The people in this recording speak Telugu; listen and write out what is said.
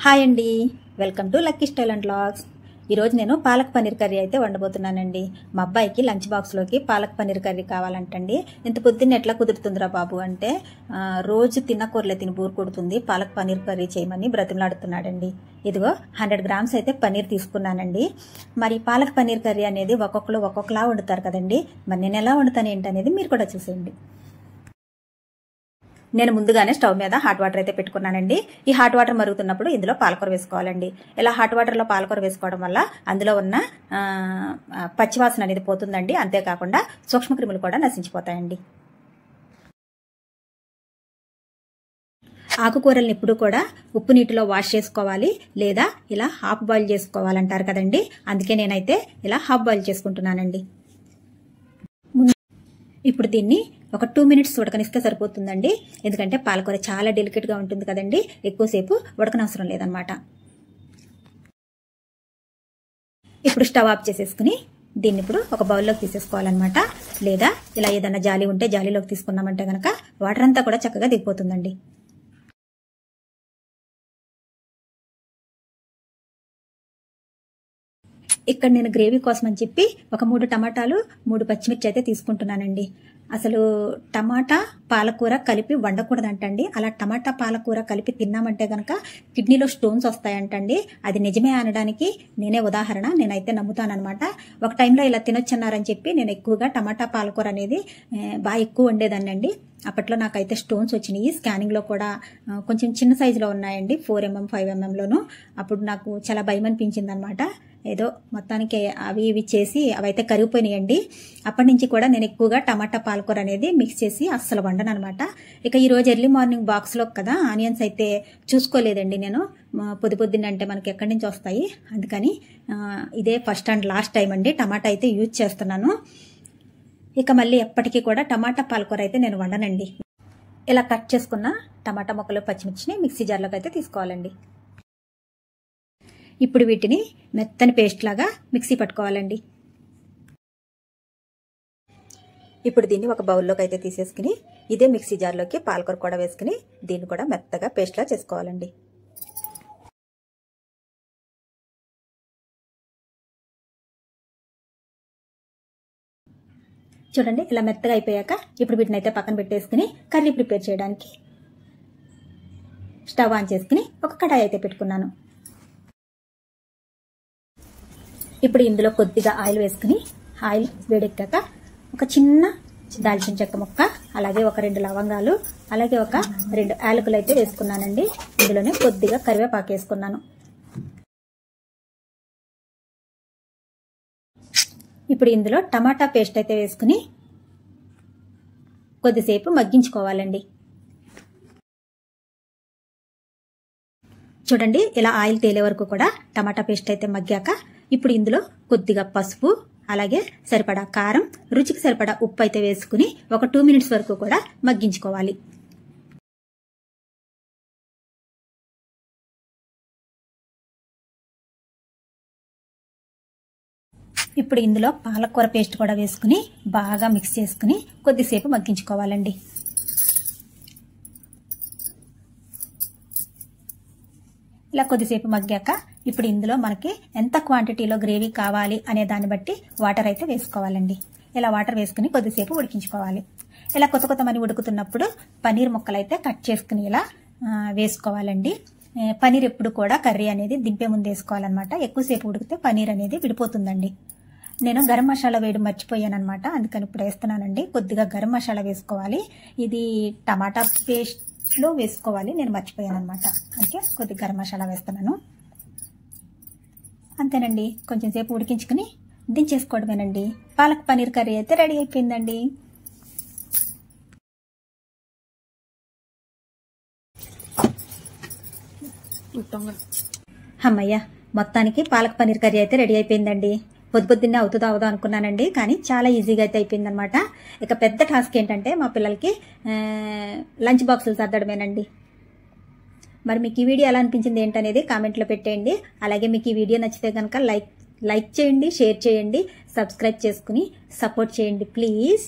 హాయ్ అండి, welcome to lucky style and vlogs. ఈరోజు నేను పాలక్ పన్నీర్ కర్రీ అయితే వండబోతున్నానండి. మా అబ్బాయికి లంచ్ బాక్స్లోకి పాలక్ పన్నీర్ కర్రీ కావాలంటండి. ఇంత పొద్దున్న ఎట్లా కుదురుతుందిరా బాబు అంటే రోజు తిన్న కూరలే తిని బోర్ కొడుతుంది, పాలక్ పన్నీర్ కర్రీ చేయమని బ్రతిమలాడుతున్నాడండి. ఇదిగో 100 గ్రామ్స్ అయితే పన్నీర్ తీసుకున్నానండి. మరి పాలక్ పన్నీర్ కర్రీ అనేది ఒక్కొక్కరు ఒక్కొక్కలా వండుతారు కదండి. మరి నేను ఎలా వండుతాను ఏంటనేది మీరు కూడా చూసేయండి. నేను ముందుగానే స్టవ్ మీద హాట్ వాటర్ అయితే పెట్టుకున్నానండి. ఈ హాట్ వాటర్ మరుగుతున్నప్పుడు ఇందులో పాలకూర వేసుకోవాలండి. ఇలా హాట్ వాటర్లో పాలకూర వేసుకోవడం వల్ల అందులో ఉన్న పచ్చివాసన అనేది పోతుందండి. అంతేకాకుండా సూక్ష్మక్రిములు కూడా నశించిపోతాయండి. ఆకుకూరల్ని ఎప్పుడు కూడా ఉప్పు నీటిలో వాష్ చేసుకోవాలి, లేదా ఇలా హాఫ్ బాయిల్ చేసుకోవాలంటారు కదండి. అందుకే నేనైతే ఇలా హాఫ్ బాయిల్ చేసుకుంటున్నానండి. ఇప్పుడు దీన్ని ఒక 2 మినిట్స్ ఉడకనిస్తే సరిపోతుందండి. ఎందుకంటే పాలకూర చాలా డెలికేట్గా ఉంటుంది కదండి, ఎక్కువసేపు ఉడకనవసరం లేదనమాట. ఇప్పుడు స్టవ్ ఆఫ్ చేసేసుకుని దీన్ని ఇప్పుడు ఒక బౌల్లోకి తీసేసుకోవాలన్నమాట. లేదా ఇలా ఏదైనా జాలి ఉంటే జాలీలోకి తీసుకున్నామంటే కనుక వాటర్ అంతా కూడా చక్కగా దిగిపోతుందండి. ఇక్కడ నేను గ్రేవీ కోసం అని చెప్పి ఒక 3 టమాటాలు 3 పచ్చిమిర్చి అయితే తీసుకుంటున్నానండి. అసలు టమాటా పాలకూర కలిపి వండకూడదంటండి. అలా టమాటా పాలకూర కలిపి తిన్నామంటే కనుక కిడ్నీలో స్టోన్స్ వస్తాయంటండి. అది నిజమే అనడానికి నేనే ఉదాహరణ, నేనైతే నమ్ముతానమాట. ఒక టైంలో ఇలా తినొచ్చన్నారని చెప్పి నేను ఎక్కువగా టమాటా పాలకూర అనేది బాగా ఎక్కువ వండేదాన్నండి. అప్పట్లో నాకైతే స్టోన్స్ వచ్చినాయి. స్కానింగ్లో కూడా కొంచెం చిన్న సైజులో ఉన్నాయండి, 4mm 5mmలోను. అప్పుడు నాకు చాలా భయం అనిపించింది అనమాట. ఏదో మొత్తానికి అవి ఇవి చేసి అవైతే కరిగిపోయినాయండి. అప్పటి నుంచి కూడా నేను ఎక్కువగా టమాటా పాలకూర అనేది మిక్స్ చేసి అస్సలు వండను అనమాట. ఇక ఈరోజు ఎర్లీ మార్నింగ్ బాక్స్లో కదా ఆనియన్స్ అయితే చూసుకోలేదండి నేను. పొద్దున్న అంటే మనకి ఎక్కడి నుంచి వస్తాయి, అందుకని ఇదే ఫస్ట్ అండ్ లాస్ట్ టైం అండి టమాటా అయితే యూజ్ చేస్తున్నాను. ఇక మళ్ళీ ఎప్పటికీ కూడా టమాటా పాలకూర అయితే నేను వండనండి. ఇలా కట్ చేసుకున్న టమాటా ముక్కలు పచ్చిమిర్చిని మిక్సీ జార్లోకి అయితే తీసుకోవాలండి. ఇప్పుడు వీటిని మెత్తని పేస్ట్ లాగా మిక్సీ పట్టుకోవాలండి. ఇప్పుడు దీన్ని ఒక బౌల్లోకి అయితే తీసేసుకుని ఇదే మిక్సీ జార్లోకి పాలకూర కూడా వేసుకుని దీన్ని కూడా మెత్తగా పేస్ట్లా చేసుకోవాలండి. చూడండి ఇలా మెత్తగా అయిపోయాక ఇప్పుడు వీటిని అయితే పక్కన పెట్టేసుకుని కర్రీ ప్రిపేర్ చేయడానికి స్టవ్ ఆన్ చేసుకుని ఒక కడాయి అయితే పెట్టుకున్నాను. ఇప్పుడు ఇందులో కొద్దిగా ఆయిల్ వేసుకుని ఆయిల్ వేడెక్కాక ఒక చిన్న దాల్చిన చెక్క ముక్క, అలాగే ఒక 2 లవంగాలు, అలాగే ఒక 2 యాలకులు అయితే వేసుకున్నానండి. ఇందులోనే కొద్దిగా కరివేపాకు వేసుకున్నాను. ఇప్పుడు ఇందులో టమాటా పేస్ట్ అయితే వేసుకుని కొద్దిసేపు మగ్గించుకోవాలండి. చూడండి ఇలా ఆయిల్ తేలే వరకు కూడా టమాటా పేస్ట్ అయితే మగ్గాక ఇప్పుడు ఇందులో కొద్దిగా పసుపు, అలాగే సరిపడా కారం, రుచికి సరిపడా ఉప్పు అయితే వేసుకుని ఒక 2 మినిట్స్ వరకు కూడా మగ్గించుకోవాలి. ఇప్పుడు ఇందులో పాలకూర పేస్ట్ కూడా వేసుకుని బాగా మిక్స్ చేసుకుని కొద్దిసేపు మగ్గించుకోవాలండి. ఇలా కొద్దిసేపు మగ్గాక ఇప్పుడు ఇందులో మనకి ఎంత క్వాంటిటీలో గ్రేవీ కావాలి అనే దాన్ని బట్టి వాటర్ అయితే వేసుకోవాలండి. ఇలా వాటర్ వేసుకుని కొద్దిసేపు ఉడికించుకోవాలి. ఇలా కొత్త ఉడుకుతున్నప్పుడు పన్నీర్ ముక్కలు అయితే కట్ చేసుకుని ఇలా వేసుకోవాలండి. పన్నీర్ ఎప్పుడు కూడా కర్రీ అనేది దింపే ముందు వేసుకోవాలన్నమాట. ఎక్కువసేపు ఉడికితే పన్నీర్ అనేది విడిపోతుందండి. నేను గరం మసాలా వేయడం మర్చిపోయానమాట, అందుకని ఇప్పుడు వేస్తున్నానండి. కొద్దిగా గరం మసాలా వేసుకోవాలి. ఇది టమాటా పేస్ట్లో వేసుకోవాలి, నేను మర్చిపోయాను అనమాట. అందుకే కొద్దిగా గరం మసాలా వేస్తున్నాను. అంతేనండి, కొంచెం సేపు ఉడికించుకుని దించేసుకోవడమేనండి. పాలక్ పన్నీర్ కర్రీ అయితే రెడీ అయిపోయిందండి. అమ్మయ్య, మొత్తానికి పాలక్ పన్నీర్ కర్రీ అయితే రెడీ అయిపోయిందండి. పొద్దున్నే అవుతుందా అనుకున్నానండి, కానీ చాలా ఈజీగా అయితే అయిపోయిందనమాట. ఇక పెద్ద టాస్క్ ఏంటంటే మా పిల్లలకి లంచ్ బాక్సులు సర్దడమేనండి. మరి మీకు ఈ వీడియో ఎలా అనిపించింది ఏంటనేది కామెంట్లో పెట్టేయండి. అలాగే మీకు ఈ వీడియో నచ్చితే కనుక లైక్ చేయండి, షేర్ చేయండి, సబ్స్క్రైబ్ చేసుకుని సపోర్ట్ చేయండి ప్లీజ్.